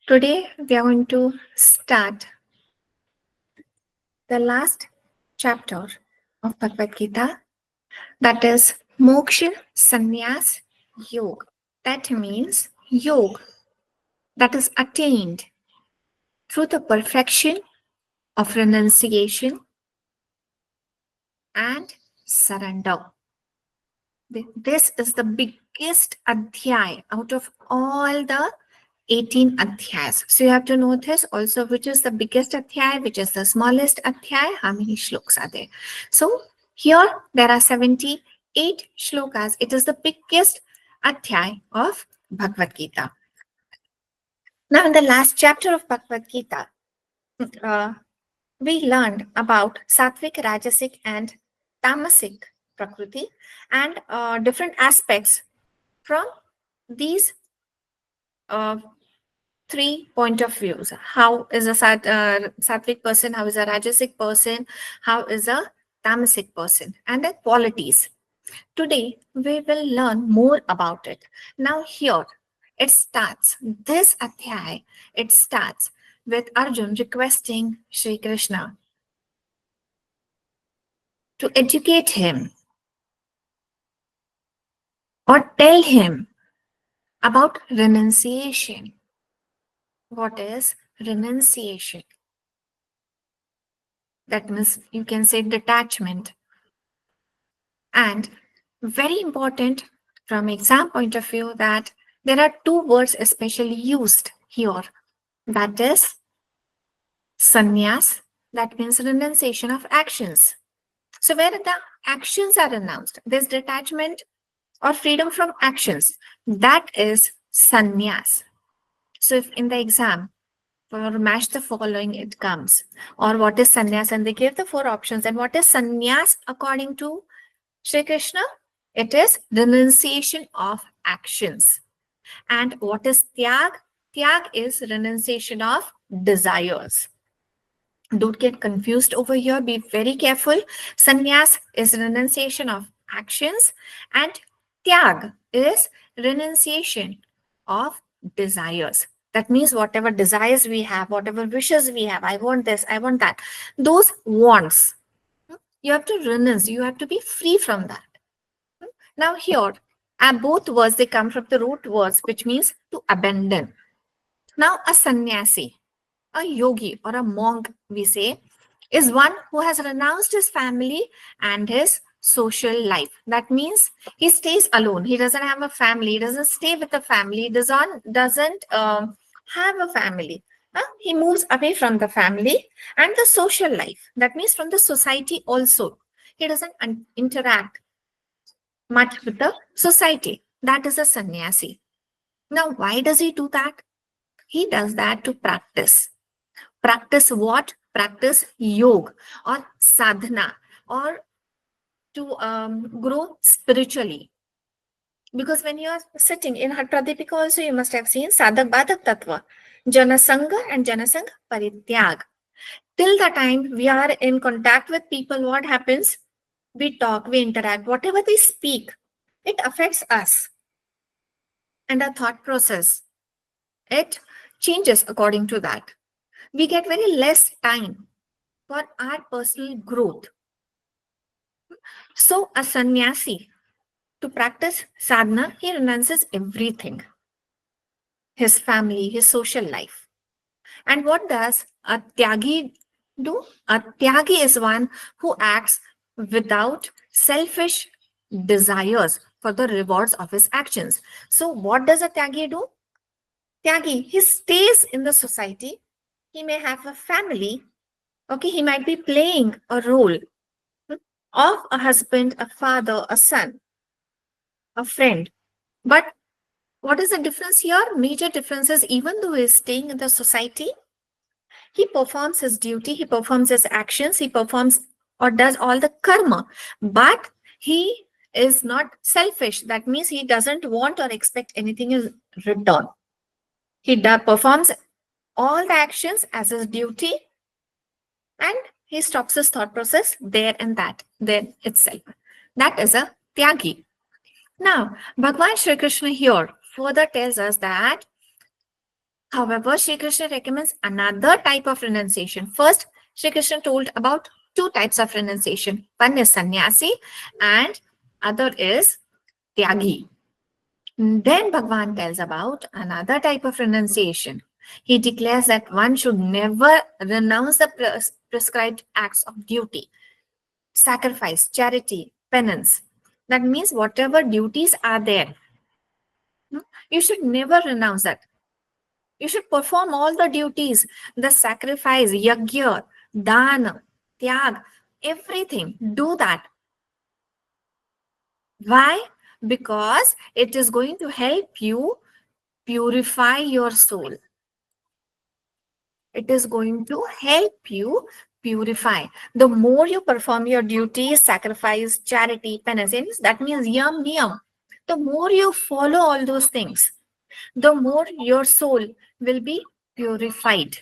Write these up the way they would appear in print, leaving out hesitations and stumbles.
Today we are going to start the last chapter of Bhagavad Gita, that is Moksha Sannyas Yoga. That means yoga that is attained through the perfection of renunciation and surrender. This is the biggest adhyay out of all the 18 adhyayas. So you have to know this also, which is the biggest adhyay, which is the smallest adhyay, how many shlokas are there. So here there are 78 shlokas. It is the biggest adhyay of Bhagavad Gita. Now in the last chapter of Bhagavad Gita, we learned about Sattvic, Rajasic and Tamasic Prakriti and different aspects from these three point of views. How is a sattvic person, how is a rajasic person, how is a tamasic person, and the qualities. Today we will learn more about it. Now here it starts, this adhyay, it starts with Arjun requesting Sri Krishna to educate him or tell him about renunciation. What is renunciation? That means you can say detachment. And very important from exam point of view that there are two words especially used here. That is sannyas, that means renunciation of actions. So where the actions are renounced, there's detachment or freedom from actions. That is sannyas. So if in the exam, for match the following it comes, or what is sannyas, and they give the four options, and what is sannyas according to Shri Krishna? It is renunciation of actions. And what is tyag? Tyag is renunciation of desires. Don't get confused over here. Be very careful. Sannyas is renunciation of actions and tyag is renunciation of desires. That means whatever desires we have, whatever wishes we have, I want this, I want that, those wants, you have to renounce, you have to be free from that. Now here, both words, they come from the root words, which means to abandon. Now a sannyasi, a yogi or a monk, we say, is one who has renounced his family and his social life. That means he stays alone. He doesn't have a family. He doesn't stay with a family. He doesn't have a family. He moves away from the family and the social life. That means from the society also. He doesn't interact much with the society. That is a sannyasi. Now, why does he do that? He does that to practice. Practice what? Practice yoga or sadhana, or to grow spiritually. Because when you are sitting in Hat Pradipika also, you must have seen Sadhak Badhak Tattva, Janasanga and Janasanga Parityag. Till the time we are in contact with people, what happens? We talk, we interact, whatever they speak, it affects us and our thought process. It changes according to that. We get very less time for our personal growth. So a sannyasi, to practice sadhana, he renounces everything. His family, his social life. And what does a tyagi do? A tyagi is one who acts without selfish desires for the rewards of his actions. So what does a tyagi do? Tyagi, he stays in the society. He may have a family. Okay, he might be playing a role of a husband, a father, a son, a friend. But what is the difference here? Major difference is, even though he is staying in the society, he performs his duty, he performs his actions, he performs or does all the karma. But he is not selfish. That means he doesn't want or expect anything in return. He performs all the actions as his duty, and he stops his thought process there itself. That is a tyagi. Now, Bhagwan Shri Krishna here further tells us that however, Shri Krishna recommends another type of renunciation. First, Shri Krishna told about two types of renunciation. One is sannyasi and other is tyagi. Then Bhagwan tells about another type of renunciation. He declares that one should never renounce the prescribed acts of duty, sacrifice, charity, penance. That means whatever duties are there, you should never renounce that. You should perform all the duties, the sacrifice, yajna, dana, tyag, everything. Do that. Why? Because it is going to help you purify your soul. It is going to help you purify. The more you perform your duties, sacrifice, charity, penance, that means yam niyam. The more you follow all those things, the more your soul will be purified.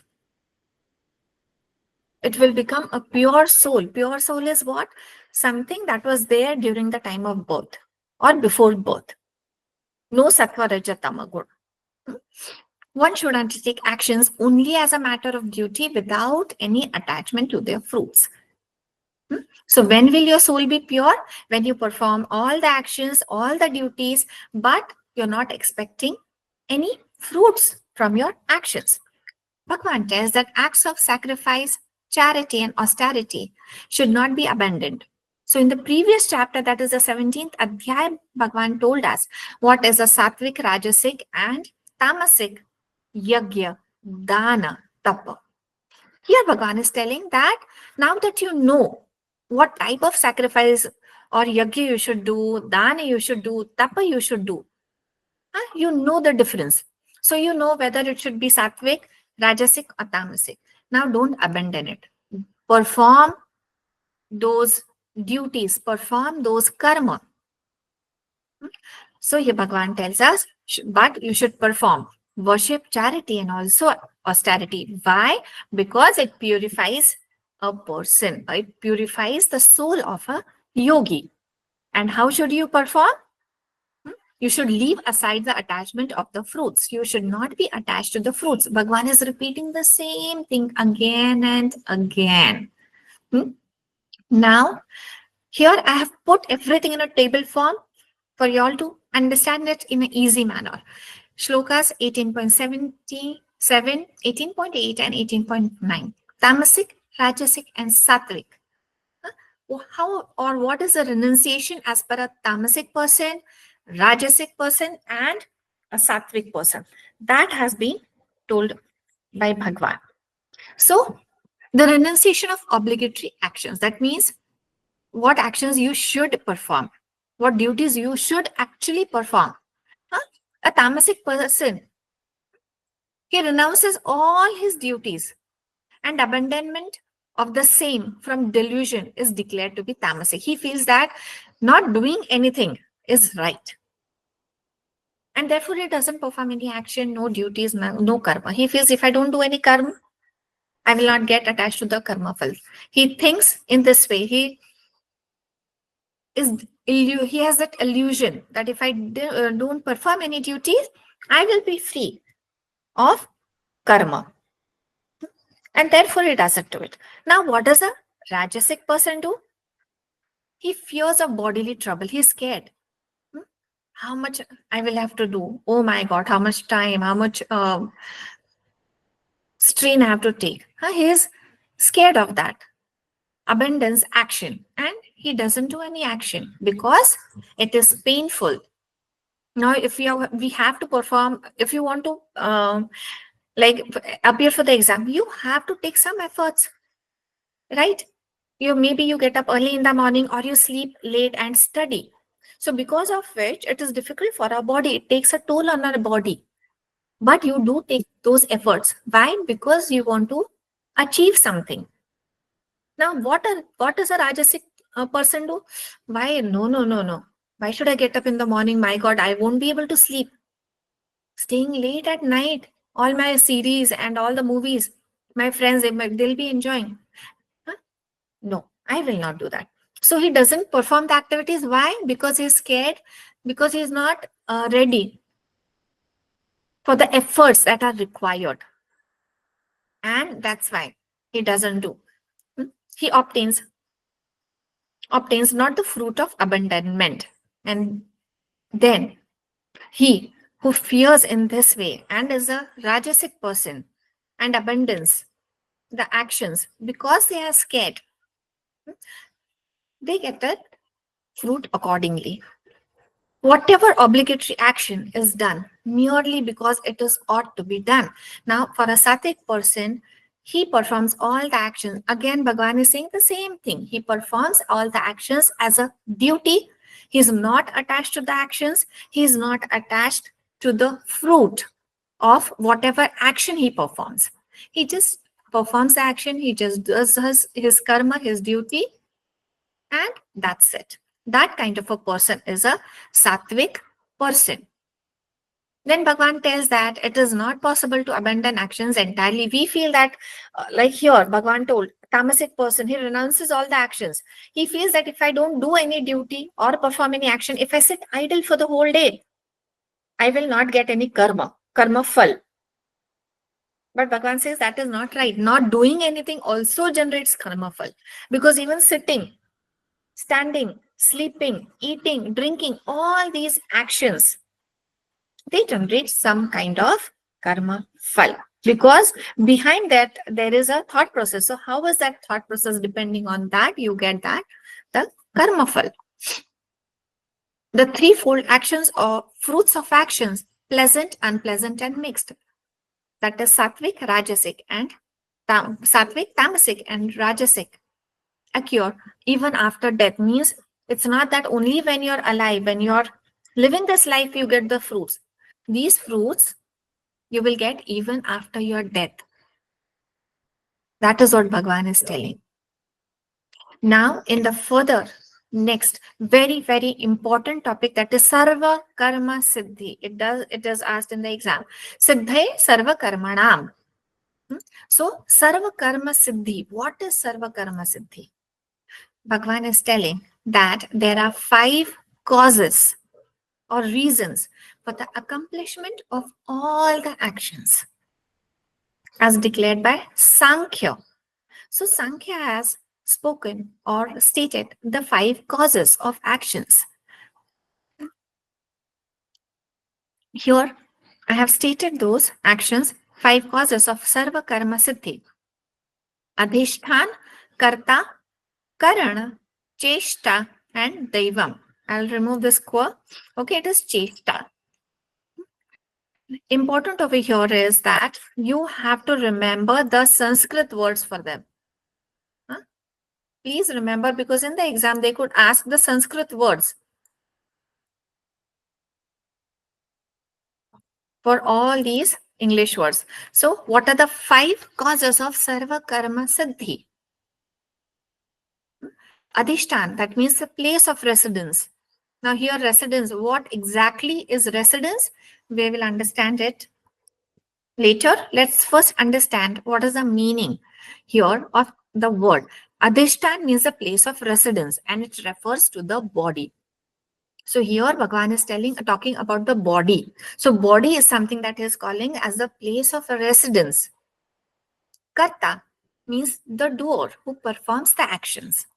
It will become a pure soul. Pure soul is what? Something that was there during the time of birth or before birth. No sattva raja tama gun. One should undertake actions only as a matter of duty without any attachment to their fruits. So when will your soul be pure? When you perform all the actions, all the duties, but you're not expecting any fruits from your actions. Bhagwan tells that acts of sacrifice, charity, and austerity should not be abandoned. So in the previous chapter, that is the 17th Adhyay, Bhagwan told us what is a sattvic, rajasic, and tamasic yajna, dana, tapa. Here Bhagwan is telling that now that you know what type of sacrifice or yajna you should do, dana you should do, tapa you should do, you know the difference. So you know whether it should be sattvic, rajasic, or tamasic. Now don't abandon it. Perform those duties, perform those karma. So here Bhagwan tells us, but you should perform worship, charity, and also austerity. Why? Because it purifies a person. It purifies the soul of a yogi. And how should you perform? You should leave aside the attachment of the fruits. You should not be attached to the fruits. Bhagwan is repeating the same thing again and again. Now, here I have put everything in a table form for you all to understand it in an easy manner. Shlokas 18.77, 18.8 and 18.9. Tamasic, Rajasic and Sattvic. How or what is the renunciation as per a Tamasic person, Rajasic person and a Sattvic person? That has been told by Bhagwan. So, the renunciation of obligatory actions. That means what actions you should perform, what duties you should actually perform. A tamasic person, he renounces all his duties and abandonment of the same from delusion is declared to be tamasic. He feels that not doing anything is right. And therefore, he doesn't perform any action, no duties, no karma. He feels if I don't do any karma, I will not get attached to the karma fal. He thinks in this way. He has that illusion that if I don't perform any duties, I will be free of karma. And therefore, he doesn't do it. Now, what does a Rajasic person do? He fears of bodily trouble. He's scared. How much I will have to do? Oh my God, how much time, how much strain I have to take. He is scared of that. Abandons action and he doesn't do any action because it is painful. Now, if we have to perform, if you want to like appear for the exam, you have to take some efforts, right? Maybe you get up early in the morning or you sleep late and study. So because of which it is difficult for our body. It takes a toll on our body. But you do take those efforts. Why? Because you want to achieve something. Now, what does a Rajasic person do? Why? No. Why should I get up in the morning? My God, I won't be able to sleep. Staying late at night, all my series and all the movies, my friends, they'll be enjoying. No, I will not do that. So he doesn't perform the activities. Why? Because he's scared, because he's not ready. for the efforts that are required. And that's why he doesn't do. He obtains not the fruit of abandonment. And then he who fears in this way and is a rajasic person and abandons the actions because they are scared, they get the fruit accordingly. Whatever obligatory action is done merely because it is ought to be done. Now, for a sattvic person, he performs all the actions. Again, Bhagwan is saying the same thing. He performs all the actions as a duty. He is not attached to the actions. He is not attached to the fruit of whatever action he performs. He just performs the action. He just does his karma, his duty, and that's it. That kind of a person is a sattvic person. Then Bhagwan tells that it is not possible to abandon actions entirely. We feel that, like here, Bhagwan told, tamasic person, he renounces all the actions. He feels that if I don't do any duty or perform any action, if I sit idle for the whole day, I will not get any karma phal. But Bhagwan says that is not right. Not doing anything also generates karma phal. Because even sitting, standing, sleeping, eating, drinking, all these actions, they generate some kind of karma phal. Because behind that, there is a thought process. So how is that thought process? Depending on that, you get that, the karma phal. The threefold actions or fruits of actions, pleasant, unpleasant, and mixed. That is sattvic, rajasic, and sattvic, tamasic, and rajasic occur even after death. Means it's not that only when you're alive, when you're living this life, you get the fruits. These fruits you will get even after your death. That is what Bhagwan is telling. Now, in the further next very, very important topic, that is sarva karma siddhi. It is asked in the exam. Siddhe sarva karmanam. So, sarva karma siddhi. What is sarva karma siddhi? Bhagwan is telling that there are 5 causes or reasons for the accomplishment of all the actions as declared by Sankhya. So Sankhya has spoken or stated the 5 causes of actions. Here I have stated those actions, 5 causes of sarva karma siddhi. Adhishthan, karta, karana, cheshta, and daivam. I'll remove this qua. Okay, it is cheshta. Important over here is that you have to remember the Sanskrit words for them. Please remember, because in the exam they could ask the Sanskrit words for all these English words. So what are the 5 causes of sarva karma siddhi? Adhishtan, that means the place of residence. Now here residence, what exactly is residence? We will understand it later. Let's first understand what is the meaning here of the word. Adhishtan means a place of residence and it refers to the body. So here Bhagwan is talking about the body. So body is something that he is calling as the place of residence. Karta means the doer who performs the actions.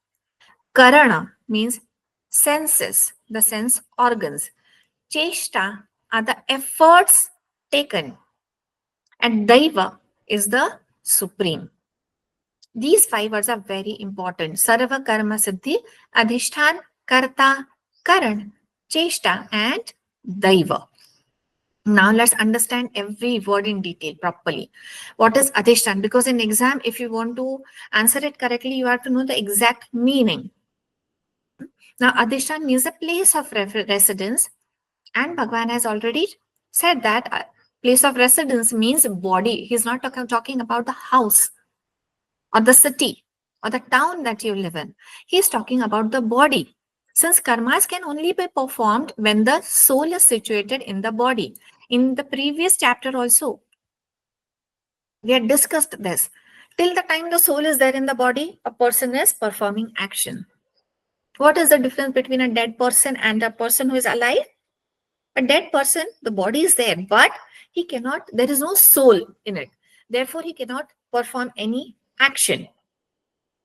Karana means senses, the sense organs. Cheshta are the efforts taken. And Daiva is the supreme. These 5 words are very important. Sarva karma siddhi, adhishtan, karta, karan, cheshta, and daiva. Now let's understand every word in detail properly. What is adhishtan? Because in exam, if you want to answer it correctly, you have to know the exact meaning. Now adhishtan means a place of residence, and Bhagwan has already said that place of residence means body. He's not talking about the house or the city or the town that you live in. He's talking about the body. Since karmas can only be performed when the soul is situated in the body. In the previous chapter also, we had discussed this. Till the time the soul is there in the body, a person is performing action. What is the difference between a dead person and a person who is alive? A dead person, the body is there, but he cannot, there is no soul in it. Therefore, he cannot perform any action.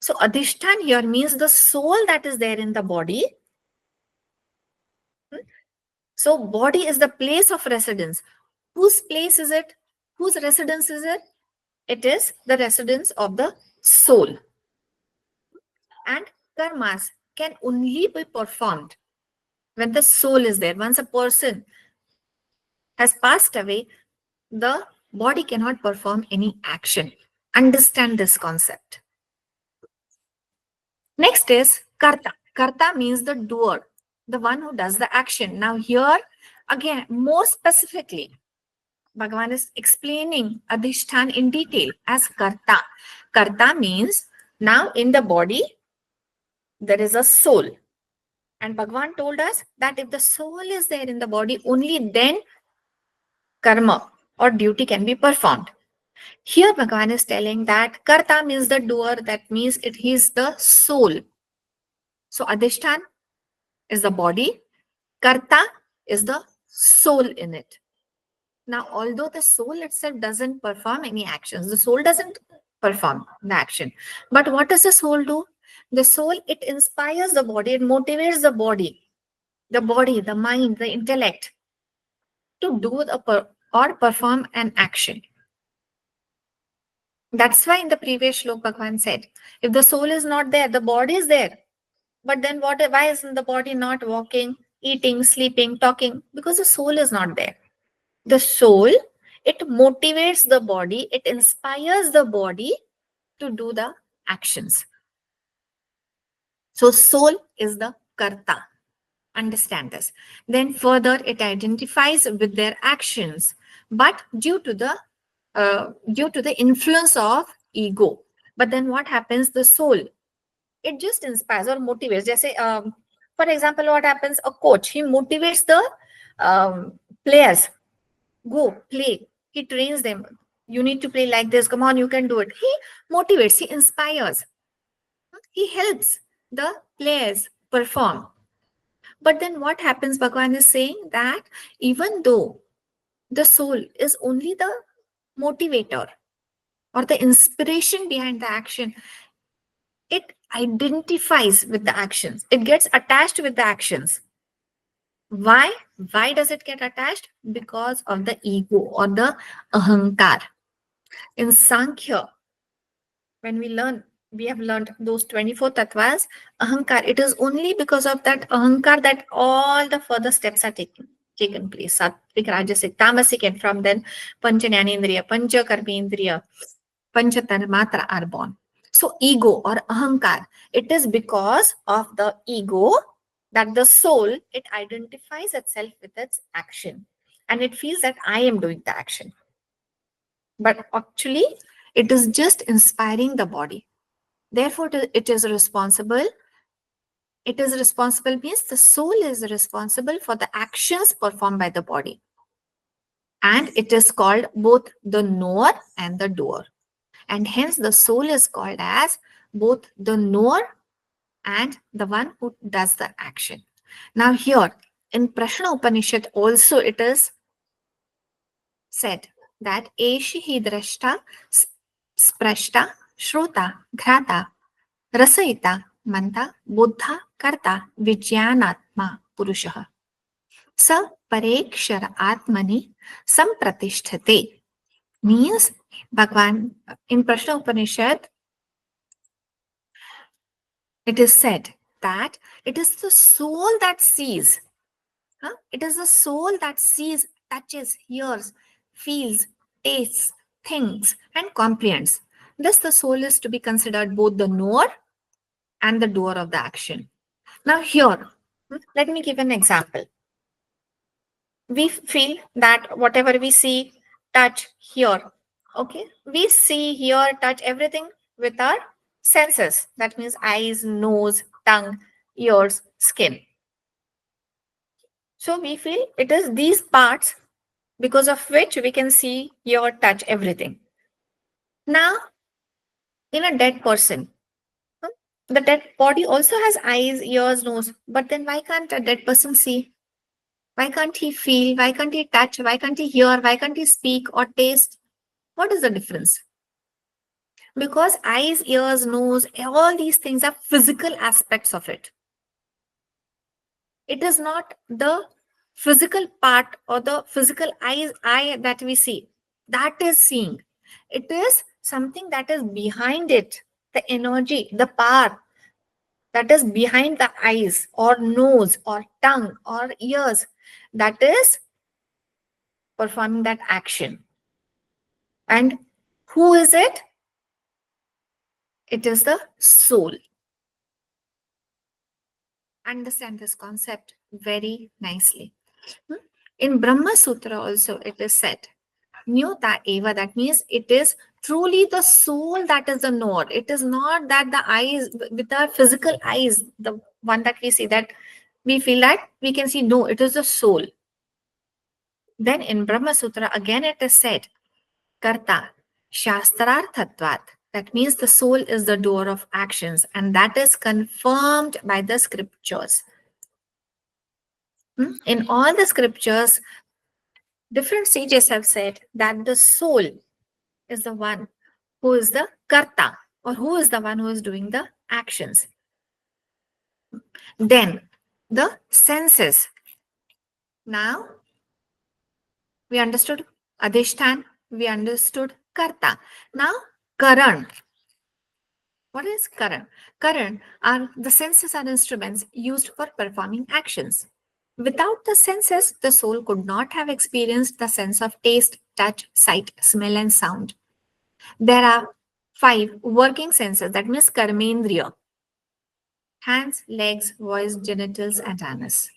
So adhishtan here means the soul that is there in the body. So body is the place of residence. Whose place is it? Whose residence is it? It is the residence of the soul. And karmas can only be performed when the soul is there. Once a person has passed away, the body cannot perform any action. Understand this concept. Next is karta. Karta means the doer, the one who does the action. Now here, again, more specifically, Bhagavan is explaining adhishtan in detail as karta. Karta means now in the body, there is a soul. And Bhagavan told us that if the soul is there in the body, only then karma or duty can be performed. Here Bhagavan is telling that karta means the doer, that means it is the soul. So adhishtan is the body, karta is the soul in it. Now, although the soul itself doesn't perform any actions, the soul doesn't perform the action. But what does the soul do? The soul, it inspires the body, it motivates the body, the mind, the intellect to do or perform an action. That's why in the previous shlok, Bhagavan said, if the soul is not there, the body is there. But then why isn't the body not walking, eating, sleeping, talking? Because the soul is not there. The soul, it motivates the body, it inspires the body to do the actions. So soul is the karta. Understand this. Then further, it identifies with their actions, but due to the influence of ego. But then what happens? The soul, it just inspires or motivates. Just say, for example, what happens? A coach, he motivates the players. Go play. He trains them. You need to play like this. Come on, you can do it. He motivates, he inspires. He helps the players perform. But then what happens? Bhagavan is saying that even though the soul is only the motivator or the inspiration behind the action, it identifies with the actions. It gets attached with the actions. Why? Why does it get attached? Because of the ego or the ahankar. In Sankhya, when we have learned those 24 tattvas, ahankar, it is only because of that ahankar that all the further steps are taken place. Sattvic, Rajasic, Tamasic, and from then Pancha Jnanendriya, Pancha Karmendriya, Pancha Tanmatra are born. So ego or ahankar, it is because of the ego that the soul, it identifies itself with its action. And it feels that I am doing the action. But actually, it is just inspiring the body. Therefore, it is responsible. It is responsible means the soul is responsible for the actions performed by the body. And it is called both the knower and the doer. And hence the soul is called as both the knower and the one who does the action. Now here in Prashna Upanishad also it is said that Eshi hi drashta, sprashta, shrota, ghrata, rasayita, manta, buddha, karta, vijnanatma, purushaha. Sa parekshara atmani sampratisthate. Means Bhagwan in Prashna Upanishad, it is said that it is the soul that sees. It is the soul that sees, touches, hears, feels, tastes, thinks, and comprehends. Thus, the soul is to be considered both the knower and the doer of the action. Now, here, let me give an example. We feel that whatever we see, touch, hear, okay, we see, hear, touch everything with our senses. That means eyes, nose, tongue, ears, skin. So we feel it is these parts because of which we can see, hear, touch everything. Now, in a dead person, the dead body also has eyes, ears, nose, but then why can't a dead person see? Why can't he feel? Why can't he touch? Why can't he hear? Why can't he speak or taste? What is the difference? Because eyes, ears, nose, all these things are physical aspects of it. It is not the physical part or the physical eye that we see. That is seeing. It is something that is behind it. The energy, the power that is behind the eyes or nose or tongue or ears. That is performing that action. And who is it? It is the soul. Understand this concept very nicely. In Brahma Sutra also it is said, Nyota Eva, that means it is truly the soul that is the knower. It is not that the eyes, with our physical eyes, the one that we see, that we feel that we can see. No, it is the soul. Then in Brahma Sutra again it is said, Karta Shastrarthatvat. That means the soul is the doer of actions, and that is confirmed by the scriptures. In all the scriptures, different sages have said that the soul is the one who is the karta, or who is the one who is doing the actions. Then the senses. Now we understood adhishtan, we understood karta. Now karan. What is karan? Karan are the senses are instruments used for performing actions. Without the senses, the soul could not have experienced the sense of taste, touch, sight, smell, and sound. There are 5 working senses, that means karmendriya: hands, legs, voice, genitals, and anus.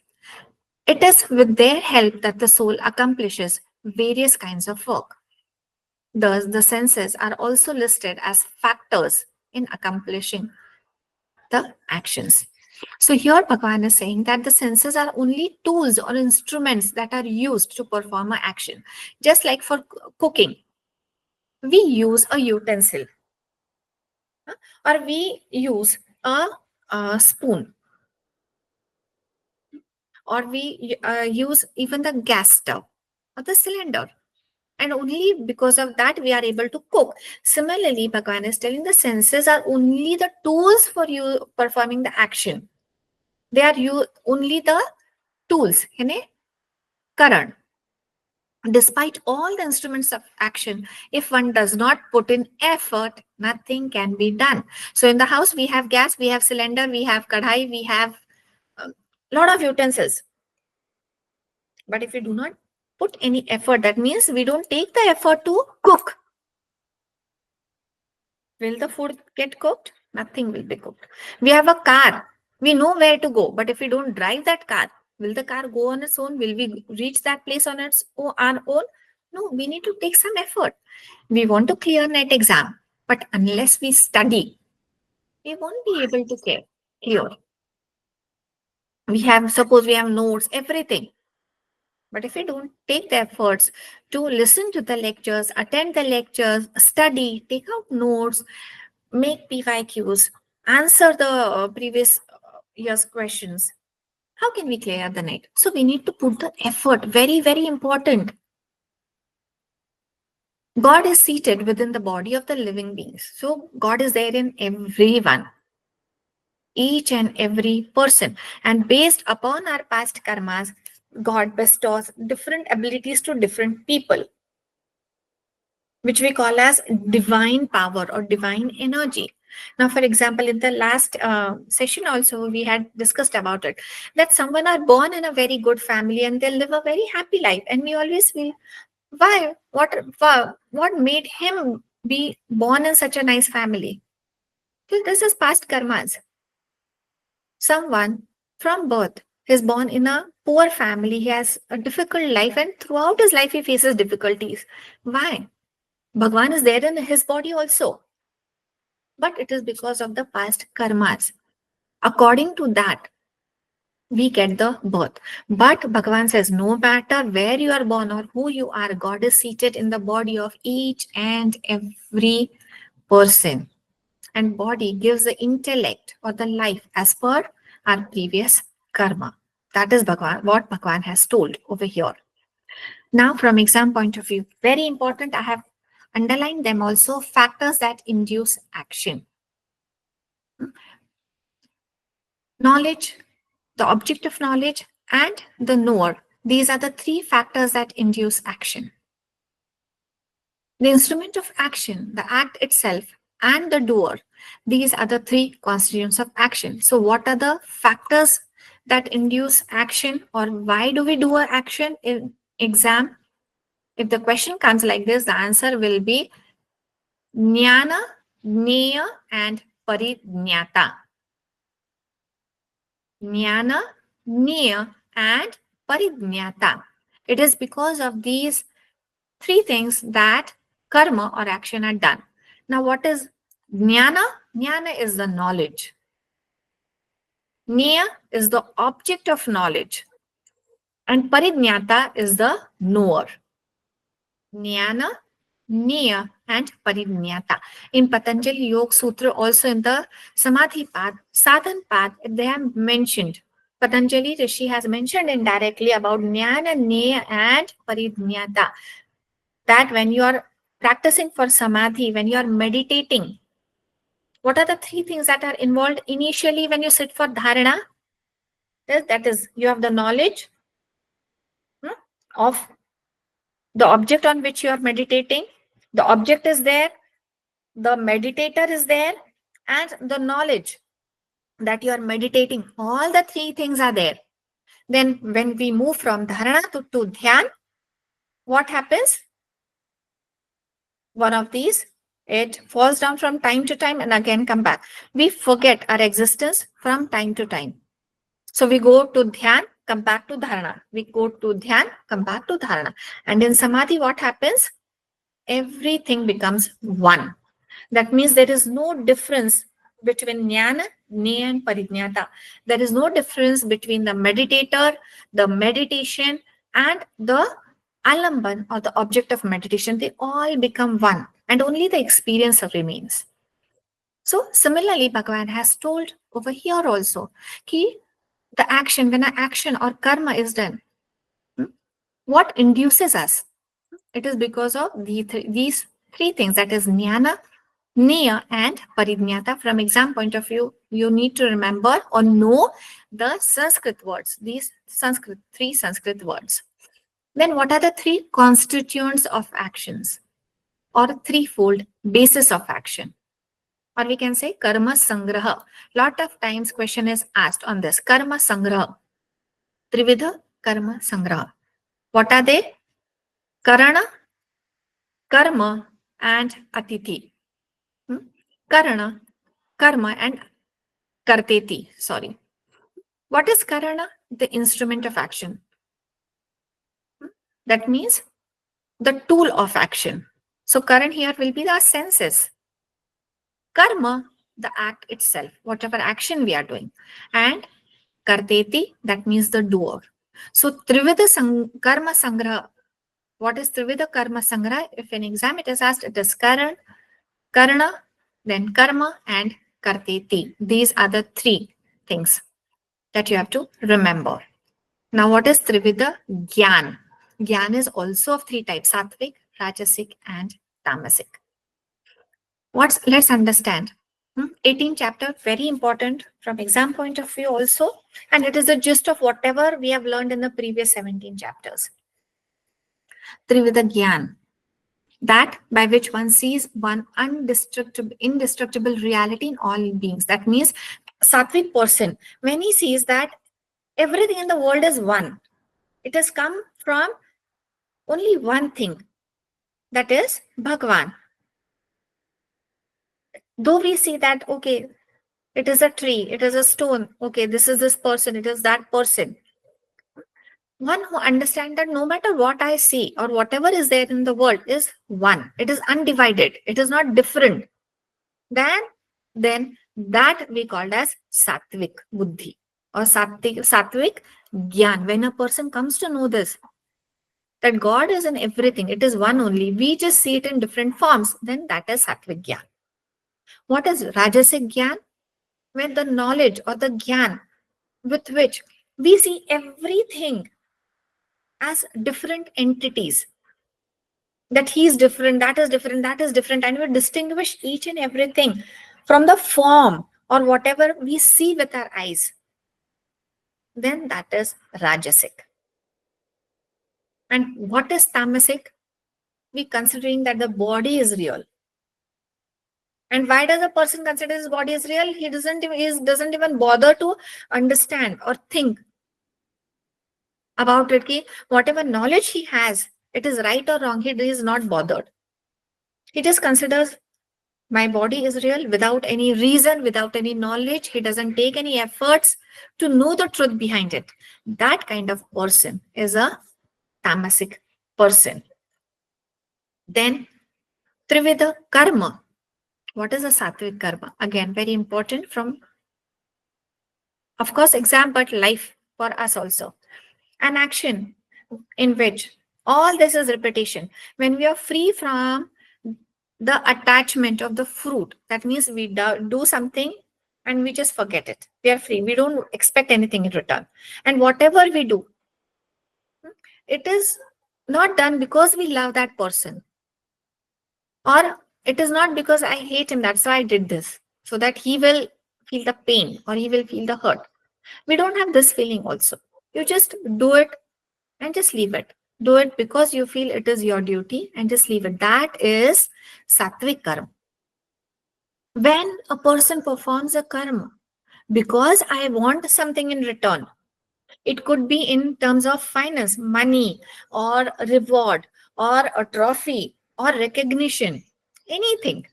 It is with their help that the soul accomplishes various kinds of work. Thus, the senses are also listed as factors in accomplishing the actions. So here Bhagwan is saying that the senses are only tools or instruments that are used to perform an action. Just like for cooking, we use a utensil, or we use a spoon, or we use even the gas stove or the cylinder. And only because of that we are able to cook. Similarly, Bhagwan is telling the senses are only the tools for you performing the action. They are only the tools. Karan. Despite all the instruments of action, if one does not put in effort, nothing can be done. So in the house, we have gas, we have cylinder, we have kadhai, we have a lot of utensils. But if we do not put any effort, that means we don't take the effort to cook. Will the food get cooked? Nothing will be cooked. We have a car. We know where to go. But if we don't drive that car, will the car go on its own? Will we reach that place on our own? No, we need to take some effort. We want to clear net exam. But unless we study, we won't be able to clear. Suppose we have notes, everything. But if we don't take the efforts to listen to the lectures, attend the lectures, study, take out notes, make PYQs, answer the previous year's questions, how can we clear the net? So we need to put the effort. Very, very important. God is seated within the body of the living beings. So God is there in everyone, each and every person. And based upon our past karmas, God bestows different abilities to different people, which we call as divine power or divine energy. Now, for example, in the last session also, we had discussed about it, that someone are born in a very good family and they live a very happy life. And we always feel, why? What made him be born in such a nice family? So this is past karmas. Someone from birth is born in a poor family. He has a difficult life, and throughout his life, he faces difficulties. Why? Bhagwan is there in his body also. But it is because of the past karmas. According to that, we get the birth. But Bhagavan says, no matter where you are born or who you are, God is seated in the body of each and every person. And body gives the intellect or the life as per our previous karma. That is Bhagwan, what Bhagwan has told over here. Now, from exam point of view, very important, I have underlined them also, factors that induce action. Knowledge, the object of knowledge, and the knower. These are the three factors that induce action. The instrument of action, the act itself, and the doer. These are the three constituents of action. So what are the factors that induce action, or why do we do an action in exam? If the question comes like this, the answer will be jnana, jnaya, and parijnata. Jnana, jnaya, and parijnata. It is because of these three things that karma or action are done. Now, what is jnana? Jnana is the knowledge. Jnaya is the object of knowledge. And parijnata is the knower. Jnana, Jnaya, and Parijnata. In Patanjali Yoga Sutra, also in the Samadhi path, Sadhan path, they have mentioned. Patanjali Rishi has mentioned indirectly about Jnana, Jnaya, and Parijnata. That when you are practicing for Samadhi, when you are meditating, what are the three things that are involved initially when you sit for Dharana? That is, you have the knowledge of the object on which you are meditating. The object is there, the meditator is there, and the knowledge that you are meditating. All the three things are there. Then when we move from dharana to dhyan, what happens? One of these, it falls down from time to time and again come back. We forget our existence from time to time. So we go to dhyan, come back to dharana. We go to dhyan, come back to dharana. And in samadhi, what happens? Everything becomes one. That means there is no difference between jnana, jnaya, and parijnata. There is no difference between the meditator, the meditation, and the alamban, or the object of meditation. They all become one, and only the experience remains. So similarly, Bhagavan has told over here also, ki the action, when an action or karma is done, what induces us? It is because of these three things, that is jnana, jnaya, and parijnata. From exam point of view, you need to remember or know the Sanskrit words, these three Sanskrit words. Then what are the three constituents of actions, or threefold basis of action? Or we can say karma sangraha. Lot of times question is asked on this. Karma sangraha. Trividha karma sangraha. What are they? Karana, karma, and atiti. Karana, karma, and karteti. Sorry. What is karana? The instrument of action. That means the tool of action. So karan here will be the senses. Karma, the act itself, whatever action we are doing. And karteti, that means the doer. So trividha karma sangraha. What is trividha karma sangraha? If an exam it is asked, it is karan, karana, then karma, and karteti. These are the three things that you have to remember. Now, what is Trividha Gyan? Gyan is also of three types: Sattvic, Rajasic, and Tamasic. Let's understand. 18th chapter, very important from exam point of view also, and it is the gist of whatever we have learned in the previous 17 chapters. Trividha Gyan, that by which one sees one indestructible reality in all beings. That means Sattvic person, when he sees that everything in the world is one, it has come from only one thing, that is Bhagwan. Though we see that, okay, it is a tree, it is a stone, okay, this is this person, it is that person. One who understands that no matter what I see or whatever is there in the world is one, it is undivided, it is not different, then that we called as Sattvic Buddhi or Sattvic Gyan. When a person comes to know this, that God is in everything, it is one only, we just see it in different forms, then that is Sattvic Gyan. What is Rajasic Gyan? When the knowledge or the Gyan with which We see everything as different entities, that he is different, that is different, that is different, and we distinguish each and everything from the form or whatever we see with our eyes. Then that is Rajasic. And what is Tamasic? We considering that the body is real. And why does a person consider his body is real? He doesn't even bother to understand or think about it. Ki whatever knowledge he has, it is right or wrong, he is not bothered. He just considers my body is real without any reason, without any knowledge. He doesn't take any efforts to know the truth behind it. That kind of person is a tamasic person. Then Trivida karma. What is a sattvic karma? Again, very important from, of course, exam, but life for us also. An action in which all this is repetition. When we are free from the attachment of the fruit, that means we do something and we just forget it. We are free. We don't expect anything in return. And whatever we do, it is not done because we love that person, or it is not because I hate him, that's why I did this, so that he will feel the pain or he will feel the hurt. We don't have this feeling also. You just do it and just leave it. Do it because you feel it is your duty and just leave it. That is sattvic karma. When a person performs a karma because I want something in return, it could be in terms of finance, money, or reward, or a trophy, or recognition, anything.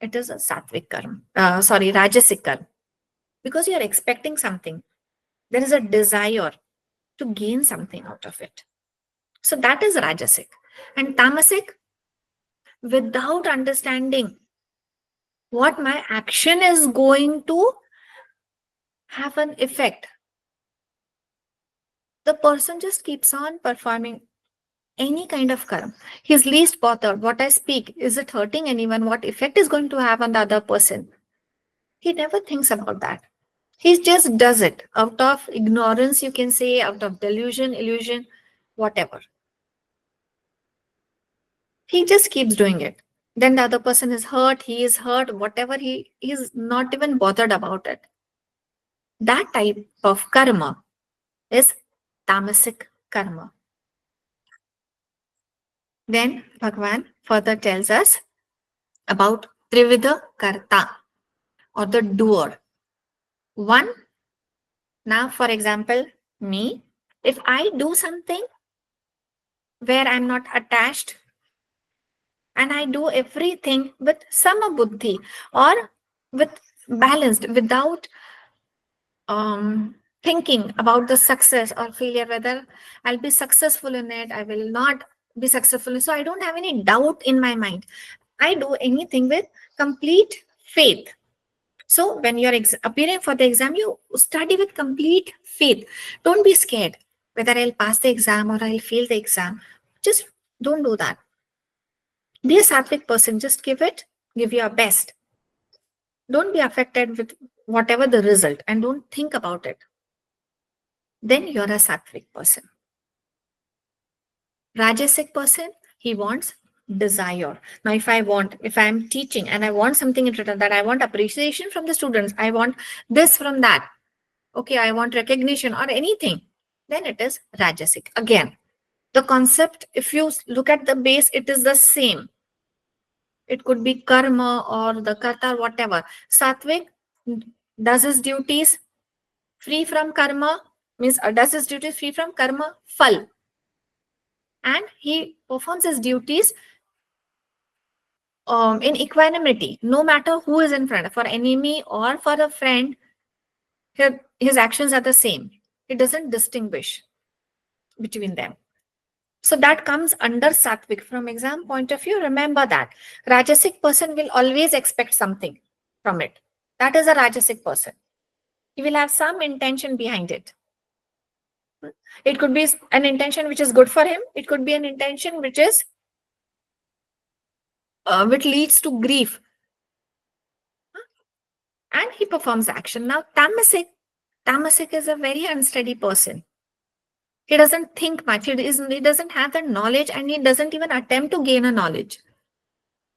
It is a sattvic karma. Rajasic karma. Because you are expecting something. There is a desire to gain something out of it. So that is Rajasic. And Tamasic, without understanding what my action is going to have an effect, the person just keeps on performing any kind of karma. He's least bothered. What I speak, is it hurting anyone? What effect is going to have on the other person? He never thinks about that. He just does it out of ignorance, you can say, out of delusion, illusion, whatever. He just keeps doing it. Then the other person is hurt, he is hurt, whatever, he is not even bothered about it. That type of karma is tamasic karma. Then Bhagwan further tells us about Trivida Karta, or the doer. One, now for example, me, if I do something where I'm not attached and I do everything with sama buddhi or with balanced, without thinking about the success or failure, whether I'll be successful in it, I will not be successful. So I don't have any doubt in my mind. I do anything with complete faith. So when you're appearing for the exam, you study with complete faith. Don't be scared whether I'll pass the exam or I'll fail the exam. Just don't do that. Be a sattvic person. Just give your best. Don't be affected with whatever the result and don't think about it. Then you're a sattvic person. Rajasic person, he wants desire. Now, if I'm teaching and I want something in return, that I want appreciation from the students, I want this from that. Okay, I want recognition or anything, then it is Rajasic. Again, the concept, if you look at the base, it is the same. It could be karma or the karta, whatever. Sattvic does his duties free from karma, means does his duties free from karma, phal. And he performs his duties in equanimity, no matter who is in front, for enemy or for a friend, his actions are the same. It doesn't distinguish between them. So that comes under sattvic. From exam point of view, remember that Rajasic person will always expect something from it. That is a Rajasic person. He will have some intention behind it. It could be an intention which is good for him. It could be an intention which leads to grief. And he performs action. Now, Tamasic, Tamasic is a very unsteady person. He doesn't think much. He doesn't have the knowledge and he doesn't even attempt to gain a knowledge.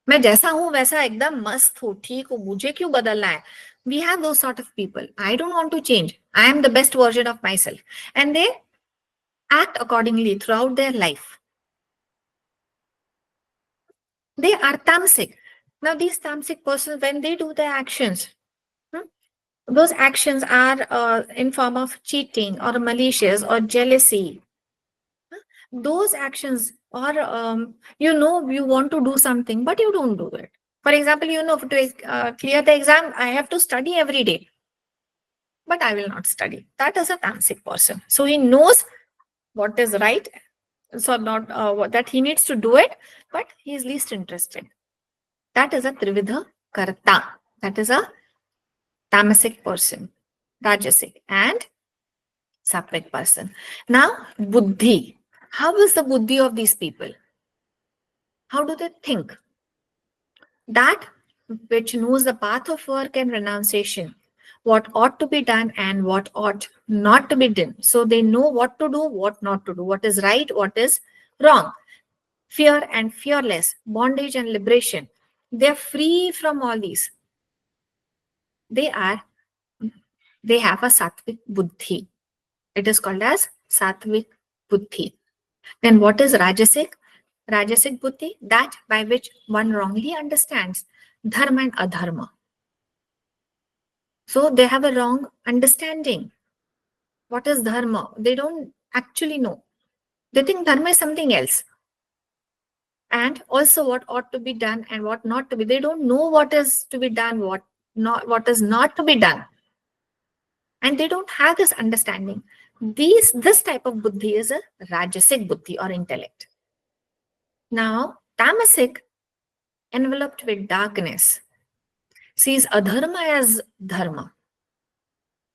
मैं जैसा हूं वैसा एकदम मस्त हूँ, ठीक हूँ, मुझे क्यों बदलना है? We have those sort of people. I don't want to change. I am the best version of myself. And they act accordingly throughout their life. They are tamasic. Now, these tamasic persons, when they do their actions, those actions are in form of cheating or malicious or jealousy. Those actions or you want to do something but you don't do it. For example, to clear the exam I have to study every day, but I will not study. That is a tamasic person. So he knows what is right, so not that he needs to do it, but he is least interested. That is a trividha karta. That is a tamasic person, rajasic and sattvic person. Now buddhi. How is the buddhi of these people? How do they think? That which knows the path of work and renunciation, what ought to be done and what ought not to be done. So they know what to do, what not to do, what is right, what is wrong. Fear and fearless, bondage and liberation. They are free from all these. They have a sattvic buddhi. It is called as sattvic buddhi. Then what is rajasic? Rajasic buddhi, that by which one wrongly understands dharma and adharma. So they have a wrong understanding. What is dharma? They don't actually know. They think dharma is something else. And also what ought to be done and what not to be. They don't know what is to be done, what is not to be done. And they don't have this understanding. This type of buddhi is a rajasic buddhi or intellect. Now, tamasic, enveloped with darkness, sees adharma as dharma.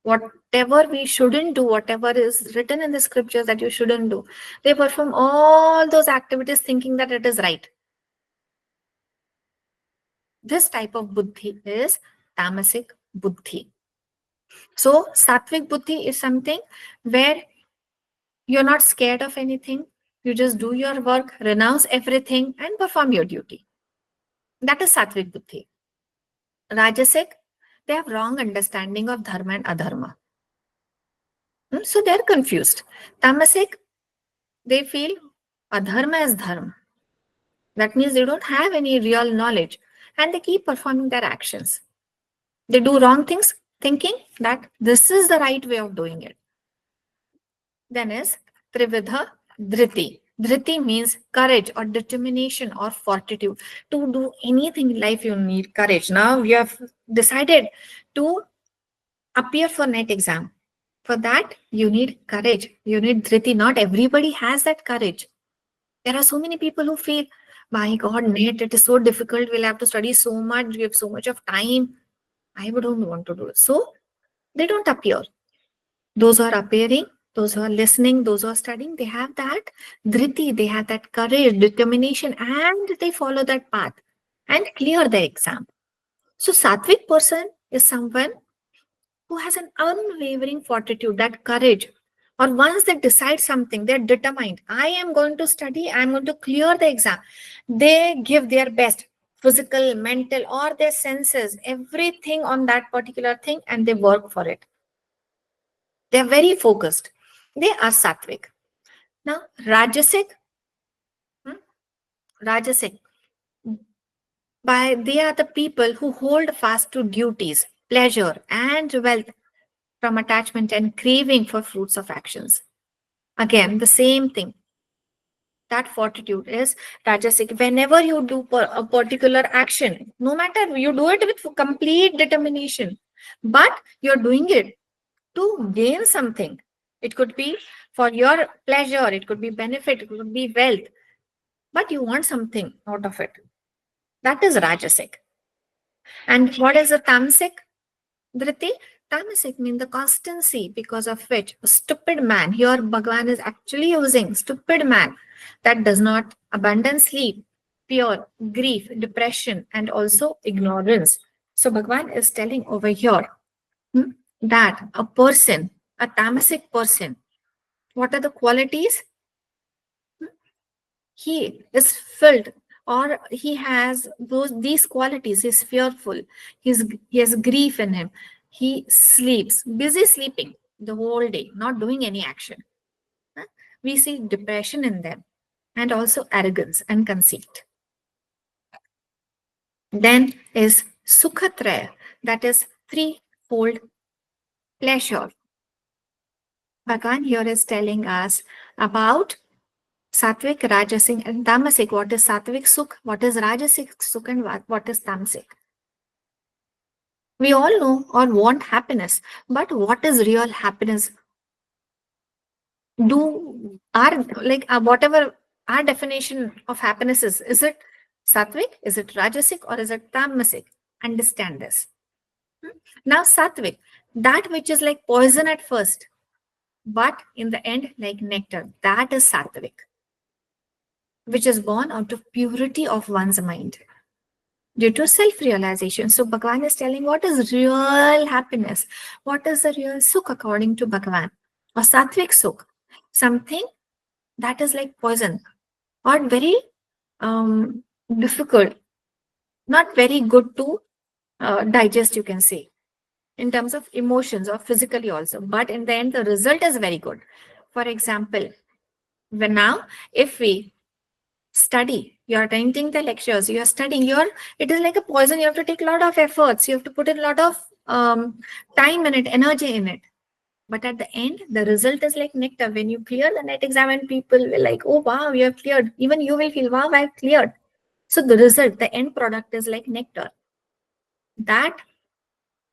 Whatever we shouldn't do, whatever is written in the scriptures that you shouldn't do, they perform all those activities thinking that it is right. This type of buddhi is tamasic buddhi. So sattvic buddhi is something where you're not scared of anything. You just do your work, renounce everything and perform your duty. That is sattvic buddhi. Rajasic, they have wrong understanding of dharma and adharma. So they're confused. Tamasic, they feel adharma is dharma. That means they don't have any real knowledge and they keep performing their actions. They do wrong things thinking that this is the right way of doing it. Then is trividha dhriti. Dhriti means courage or determination or fortitude. To do anything in life, you need courage. Now you have decided to appear for NET exam. For that, you need courage. You need dhriti. Not everybody has that courage. There are so many people who feel, my God, NET, it is so difficult. We'll have to study so much. We have so much of time. I don't want to do it. So they don't appear. Those who are appearing, those who are listening, those who are studying, they have that dhriti, they have that courage, determination, and they follow that path and clear the exam. So sattvic person is someone who has an unwavering fortitude, that courage. Or once they decide something, they're determined. I am going to study, I'm going to clear the exam. They give their best, physical, mental, or their senses, everything on that particular thing, and they work for it. They're very focused. They are sattvic. Now, rajasic, rajasic, they are the people who hold fast to duties, pleasure, and wealth from attachment and craving for fruits of actions. Again, the same thing. That fortitude is rajasic. Whenever you do a particular action, no matter, you do it with complete determination, but you're doing it to gain something. It could be for your pleasure, it could be benefit, it could be wealth, but you want something out of it. That is rajasic. And what is a tamasic? Dhriti? Tamasic means the constancy because of which a stupid man, here Bhagwan is actually using stupid man, that does not abandon sleep, fear, grief, depression, and also ignorance. So Bhagwan is telling over here, that a person, a tamasic person, what are the qualities? He is filled, or he has these qualities. He's fearful, he has grief in him, he sleeps, busy sleeping the whole day, not doing any action. Huh? We see depression in them, and also arrogance and conceit. Then is Sukhatraya, that is threefold pleasure. Bhagavan here is telling us about Sattvic, Rajasic, and Tamasic. What is Sattvic Sukh? What is Rajasic Sukh? And what is Tamasic? We all know or want happiness, but what is real happiness? Do our like whatever our definition of happiness is it Sattvic? Is it Rajasic? Or is it Tamasic? Understand this. Now, Sattvic, that which is like poison at first, but in the end, like nectar, that is Sattvic, which is born out of purity of one's mind due to self-realization. So Bhagavan is telling what is real happiness, what is the real sukh according to Bhagavan, or Sattvic sukh, something that is like poison, or very difficult, not very good to digest, you can say, in terms of emotions or physically also. But in the end, the result is very good. For example, when now, if we study, you're attending the lectures, you're studying, it is like a poison. You have to take a lot of efforts, you have to put in a lot of time in it, energy in it. But at the end, the result is like nectar. When you clear the net exam, and people will like, oh wow, you have cleared. Even you will feel, wow, I've cleared. So the result, the end product is like nectar. That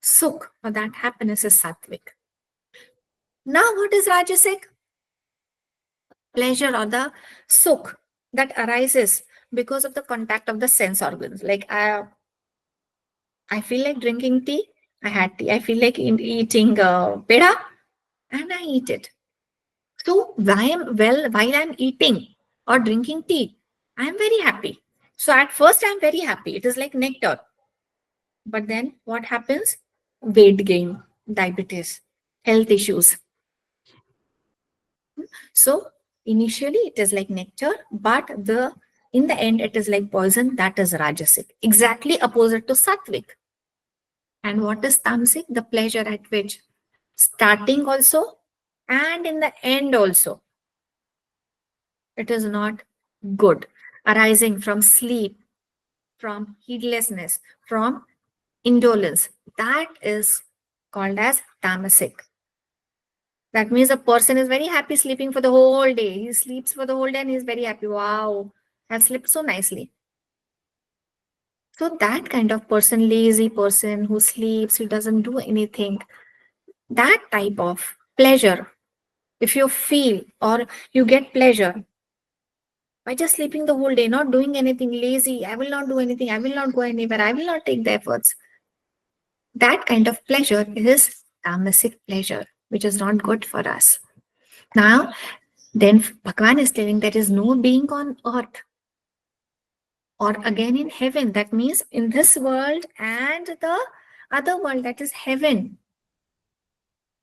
sukh, or that happiness, is sattvic. Now, what is rajasic? Pleasure or the sukh that arises because of the contact of the sense organs. Like I feel like drinking tea, I had tea. I feel like eating peda, and I eat it. So while I'm eating or drinking tea, I'm very happy. So at first I'm very happy. It is like nectar. But then what happens? Weight gain, diabetes, health issues. So initially it is like nectar, but in the end it is like poison. That is rajasic, exactly opposite to sattvic. And what is tamasic? The pleasure at which starting also and in the end also it is not good, arising from sleep, from heedlessness, from indolence. That is called as tamasic. That means a person is very happy sleeping for the whole day. He sleeps for the whole day and he's very happy. Wow, I've slept so nicely. So that kind of person, lazy person who sleeps, who doesn't do anything, that type of pleasure, if you feel or you get pleasure by just sleeping the whole day, not doing anything, lazy, I will not do anything, I will not go anywhere, I will not take the efforts. That kind of pleasure is tamasic pleasure, which is not good for us. Now, then Bhagavan is telling there is no being on earth or again in heaven. That means in this world and the other world, that is heaven.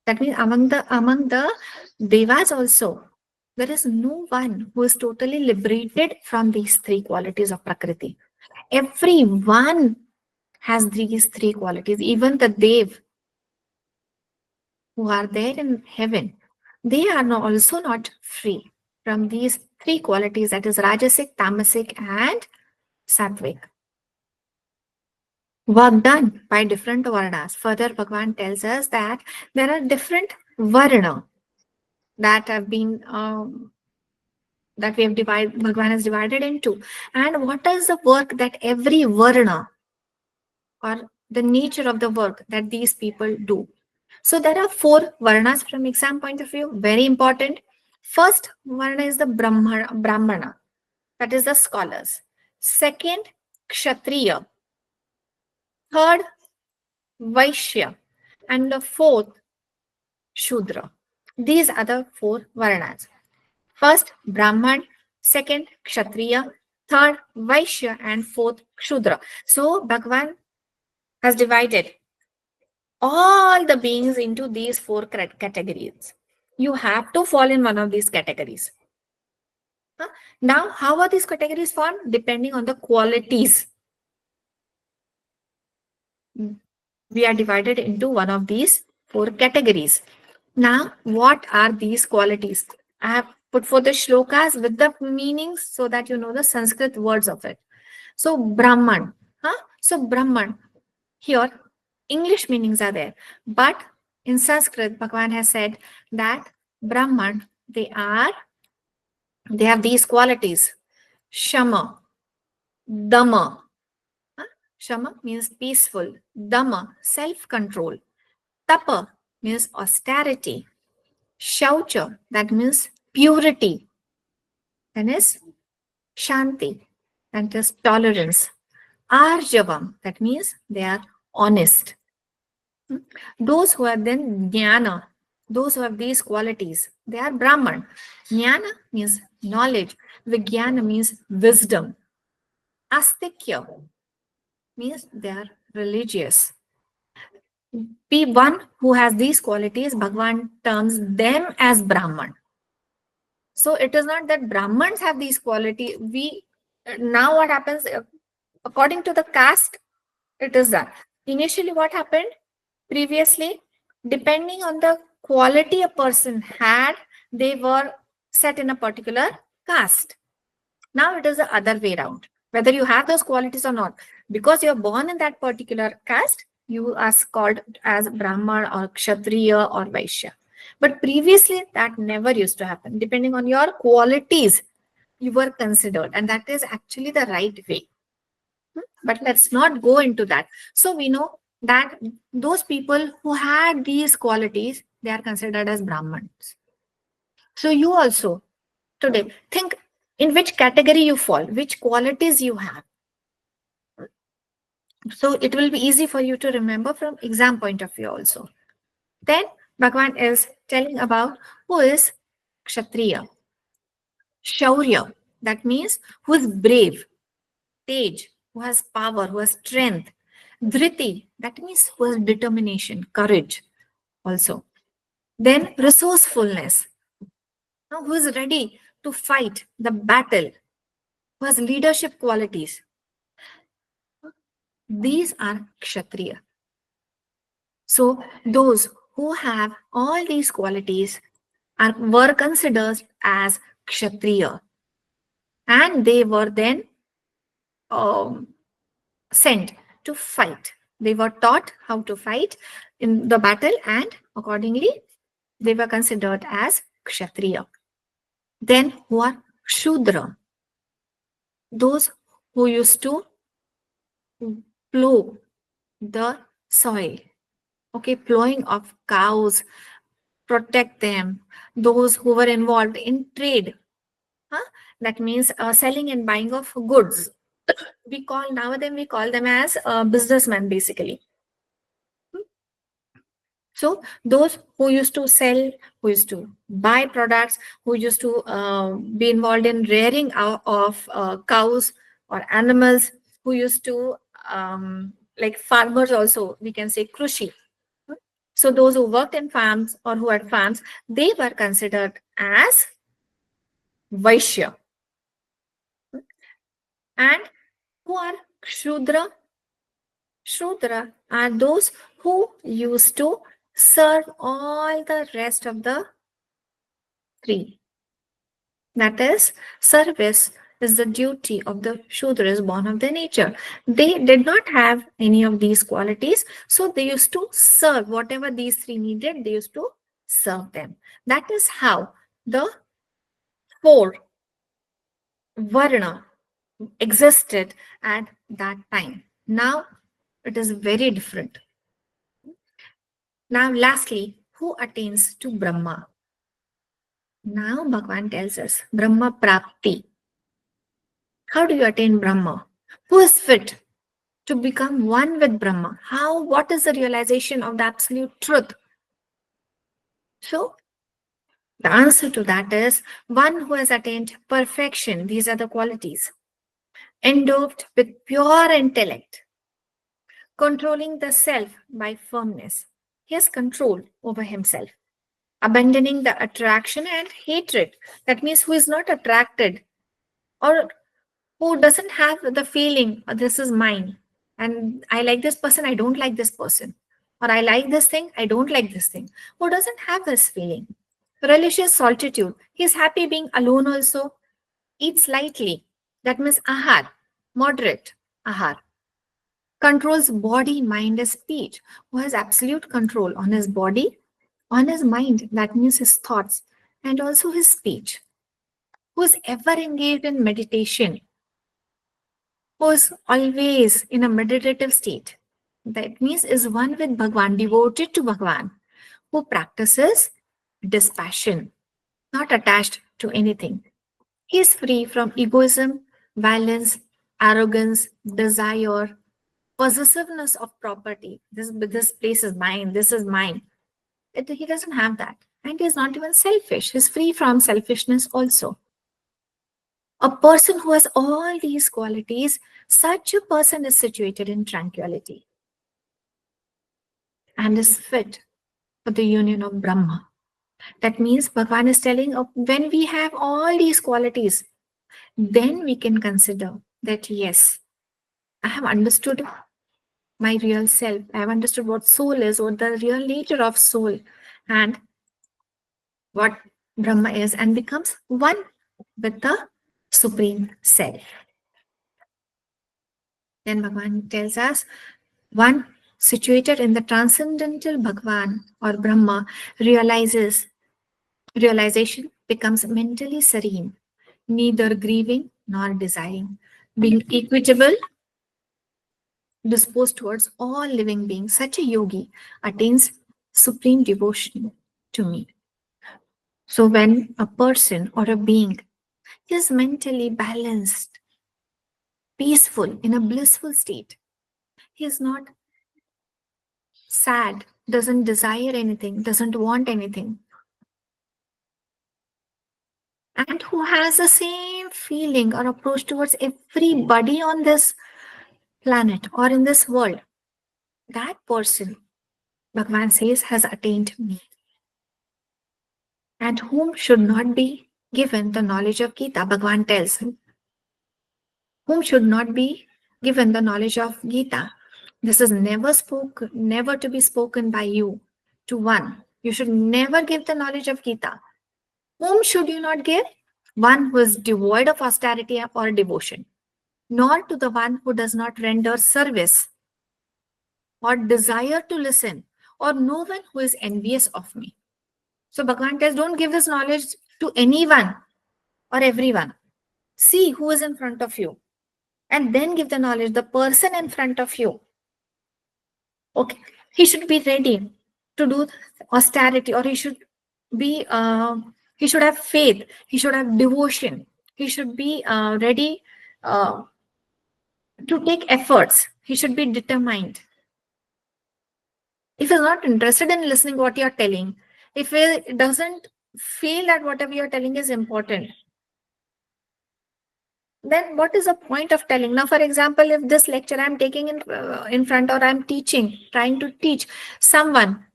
That means among the devas also, there is no one who is totally liberated from these three qualities of Prakriti. Everyone has these three qualities. Even the Dev who are there in heaven, they are also not free from these three qualities, that is Rajasic, Tamasic, and Sattvic. Work done by different varnas. Further, Bhagavan tells us that there are different varna that have been that we have divided. Bhagavan has divided into, and what is the work that every varna, or the nature of the work that these people do. So there are four varnas from exam point of view. Very important. First varna is the Brahmana, that is the scholars. Second, Kshatriya. Third, Vaishya. And the fourth, Shudra. These are the four Varnas. First, Brahman. Second, Kshatriya. Third, Vaishya. And fourth, Shudra. So, Bhagavan has divided all the beings into these four categories. You have to fall in one of these categories. Now, how are these categories formed? Depending on the qualities. We are divided into one of these four categories. Now, what are these qualities? I have put for the shlokas with the meanings so that you know the Sanskrit words of it. So, Brahman. So, Brahman. Here, English meanings are there. But in Sanskrit, Bhagwan has said that Brahman, they have these qualities. Shama, Dama. Shama means peaceful. Dama, self-control. Tapa means austerity. Shaucha, that means purity. Then is Shanti, that is tolerance. Arjavam, that means they are honest. Those who are then Jnana, those who have these qualities, they are Brahman. Jnana means knowledge. Vijnana means wisdom. Astikya means they are religious. One who has these qualities, Bhagwan terms them as Brahman. So it is not that Brahmins have these quality. Now what happens according to the caste, it is that. Initially, what happened previously, depending on the quality a person had, they were set in a particular caste. Now it is the other way around. Whether you have those qualities or not, because you're born in that particular caste, you are called as Brahman or Kshatriya or Vaishya. But previously, that never used to happen. Depending on your qualities, you were considered, and that is actually the right way. But let's not go into that. So we know that those people who had these qualities, they are considered as Brahmins. So you also today think in which category you fall, which qualities you have. So it will be easy for you to remember from exam point of view also. Then Bhagwan is telling about who is Kshatriya. Shaurya, that means who is brave. Tej, who has power, who has strength. Dhriti, that means who has determination, courage also. Then resourcefulness, who is ready to fight the battle, who has leadership qualities. These are Kshatriya. So those who have all these qualities were considered as Kshatriya. And they were then sent to fight. They were taught how to fight in the battle, and accordingly, they were considered as Kshatriya. Then who are Shudra? Those who used to plow the soil. Okay, plowing of cows, protect them. Those who were involved in trade. That means selling and buying of goods. Nowadays we call them as businessmen basically. So those who used to sell, who used to buy products, who used to be involved in rearing of cows or animals, who used to like farmers also, we can say Krushi. So those who worked in farms or who had farms, they were considered as Vaishya. And who are Shudra? Shudra are those who used to serve all the rest of the three. That is, service is the duty of the Shudras born of the nature. They did not have any of these qualities, so they used to serve whatever these three needed, they used to serve them. That is how the four Varna existed at that time. Now it is very different. Now, lastly, who attains to Brahma? Now, Bhagwan tells us Brahma Prapti. How do you attain Brahma? Who is fit to become one with Brahma? What is the realization of the absolute truth? So, the answer to that is one who has attained perfection. These are the qualities. Endowed with pure intellect, controlling the self by firmness. He has control over himself, abandoning the attraction and hatred. That means who is not attracted or who doesn't have the feeling, "Oh, this is mine, and I like this person, I don't like this person, or I like this thing, I don't like this thing," who doesn't have this feeling. Religious solitude. He is happy being alone also. Eats lightly. That means ahar, moderate ahar. Controls body, mind, and speech. Who has absolute control on his body, on his mind, that means his thoughts, and also his speech. Who is ever engaged in meditation, who is always in a meditative state. That means is one with Bhagwan, devoted to Bhagwan, who practices dispassion, not attached to anything. He is free from egoism, violence, arrogance, desire, possessiveness of property. This place is mine, this is mine. He doesn't have that. And he is not even selfish. He's free from selfishness also. A person who has all these qualities, such a person is situated in tranquility and is fit for the union of Brahma. That means Bhagavan is telling when we have all these qualities, then we can consider that yes, I have understood my real self. I have understood what soul is, what the real nature of soul, and what Brahma is, and becomes one with the Supreme Self. Then Bhagavan tells us, one situated in the transcendental Bhagavan or Brahma realization becomes mentally serene, neither grieving nor desiring, being equitable, disposed towards all living beings. Such a yogi attains supreme devotion to me. So when a person or a being is mentally balanced, peaceful, in a blissful state, he is not sad, doesn't desire anything, doesn't want anything, and who has the same feeling or approach towards everybody on this planet or in this world, that person, Bhagavan says, has attained me. And whom should not be given the knowledge of Gita, Bhagavan tells him. Whom should not be given the knowledge of Gita? This is never to be spoken by you to one. You should never give the knowledge of Gita. Whom should you not give? One who is devoid of austerity or devotion, nor to the one who does not render service or desire to listen, or no one who is envious of me. So Bhagavan tells, don't give this knowledge to anyone or everyone. See who is in front of you and then give the knowledge, the person in front of you. Okay, he should be ready to do austerity, or he should have faith, he should have devotion, he should be ready to take efforts, he should be determined. If he's not interested in listening what you're telling, if he doesn't feel that whatever you're telling is important, then what is the point of telling? Now, for example, if this lecture I'm taking in front, or I'm trying to teach someone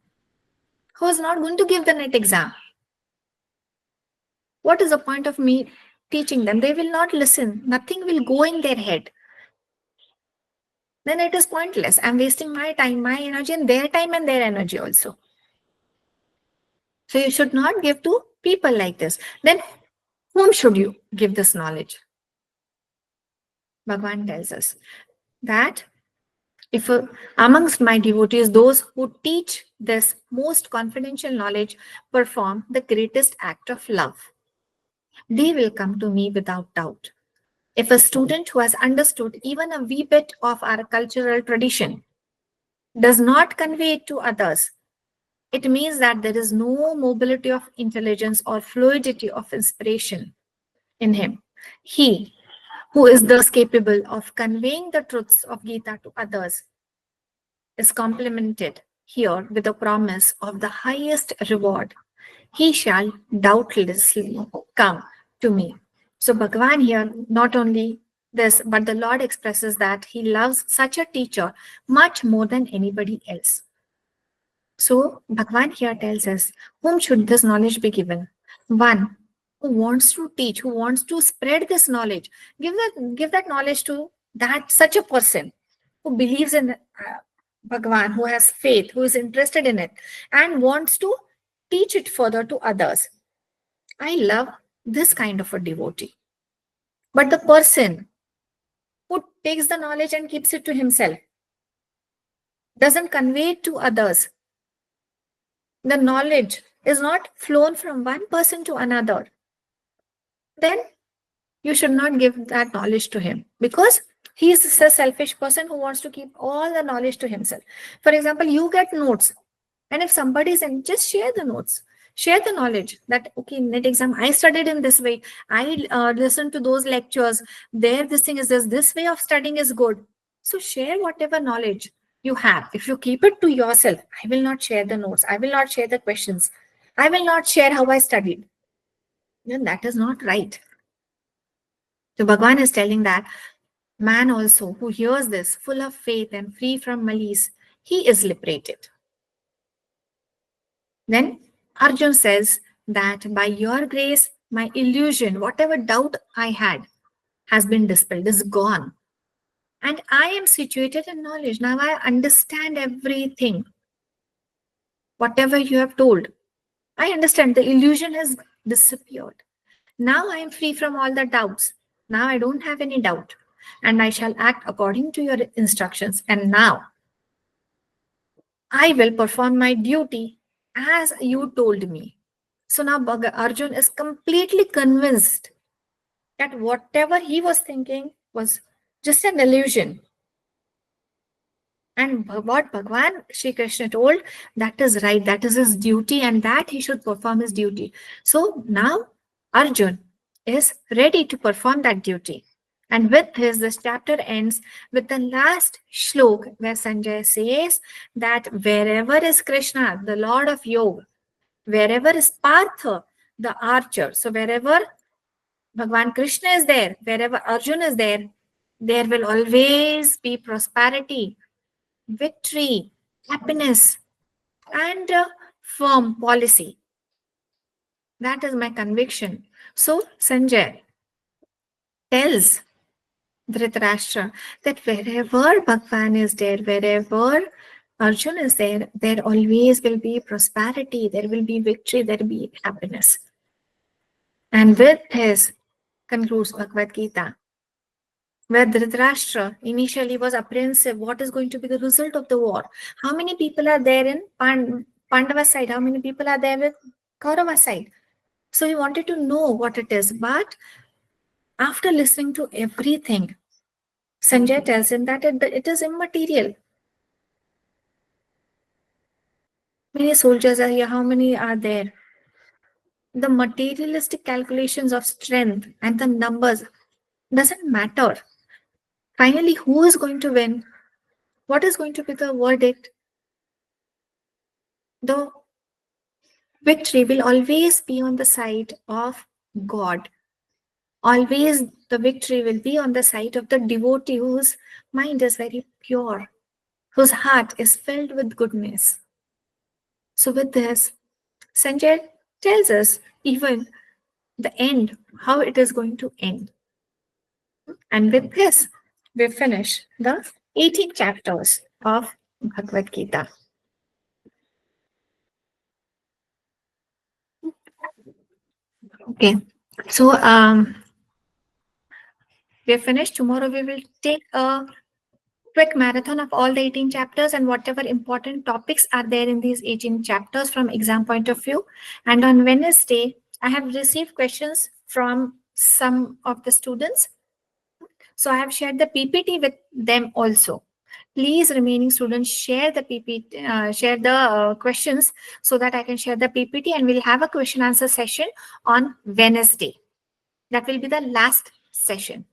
who is not going to give the NET exam, what is the point of me teaching them? They will not listen. Nothing will go in their head. Then it is pointless. I'm wasting my time, my energy, and their time and their energy also. So you should not give to people like this. Then whom should you give this knowledge? Bhagavan tells us that if amongst my devotees, those who teach this most confidential knowledge perform the greatest act of love, they will come to me without doubt. If a student who has understood even a wee bit of our cultural tradition does not convey it to others, it means that there is no mobility of intelligence or fluidity of inspiration in him. He who is thus capable of conveying the truths of Gita to others is complimented here with the promise of the highest reward. He shall doubtlessly come to me. So Bhagavan here not only this, but the Lord expresses that he loves such a teacher much more than anybody else. So Bhagwan here tells us, whom should this knowledge be given? One who wants to teach, who wants to spread this knowledge. Give that knowledge to that such a person who believes in Bhagwan, who has faith, who is interested in it, and wants to teach it further to others. I love this kind of a devotee. But the person who takes the knowledge and keeps it to himself, doesn't convey it to others, the knowledge is not flown from one person to another, then you should not give that knowledge to him, because he is a selfish person who wants to keep all the knowledge to himself. For example, you get notes, and if somebody is in, just share the notes, share the knowledge that, okay, in NET exam, I studied in this way. I listened to those lectures. There, this thing is this way of studying is good. So share whatever knowledge you have. If you keep it to yourself, I will not share the notes. I will not share the questions. I will not share how I studied. Then that is not right. So Bhagwan is telling that man also who hears this, full of faith and free from malice, he is liberated. Then Arjun says that by your grace, my illusion, whatever doubt I had, has been dispelled, is gone. And I am situated in knowledge. Now I understand everything. Whatever you have told, I understand. The illusion has disappeared. Now I am free from all the doubts. Now I don't have any doubt. And I shall act according to your instructions. And now I will perform my duty as you told me. So now Arjun is completely convinced that whatever he was thinking was just an illusion. And what Bhagwan Shri Krishna told, that is right, that is his duty, and that he should perform his duty. So now Arjun is ready to perform that duty. And with this chapter ends with the last shlok where Sanjay says that wherever is Krishna, the Lord of Yoga, wherever is Partha, the archer, so wherever Bhagwan Krishna is there, wherever Arjun is there will always be prosperity, victory, happiness, and firm policy. That is my conviction. So Sanjay tells Dhritarashtra that wherever Bhagwan is there, wherever Arjun is there, there always will be prosperity, there will be victory, there will be happiness. And with this concludes Bhagavad Gita, where Dhritarashtra initially was apprehensive. What is going to be the result of the war? How many people are there in Pandava side? How many people are there with Kaurava side? So he wanted to know what it is. But after listening to everything, Sanjay tells him that it is immaterial. How many soldiers are here? How many are there? The materialistic calculations of strength and the numbers doesn't matter. Finally, who is going to win? What is going to be the verdict? The victory will always be on the side of God. Always the victory will be on the side of the devotee whose mind is very pure, whose heart is filled with goodness. So with this, Sanjay tells us even the end, how it is going to end. And with this, we finish the 18 chapters of Bhagavad Gita. Okay, so we're finished. Tomorrow we will take a quick marathon of all the 18 chapters and whatever important topics are there in these 18 chapters from exam point of view. And on Wednesday, I have received questions from some of the students. So I have shared the PPT with them also. Please, remaining students, share the PPT, share the questions so that I can share the PPT, and we'll have a question answer session on Wednesday. That will be the last session.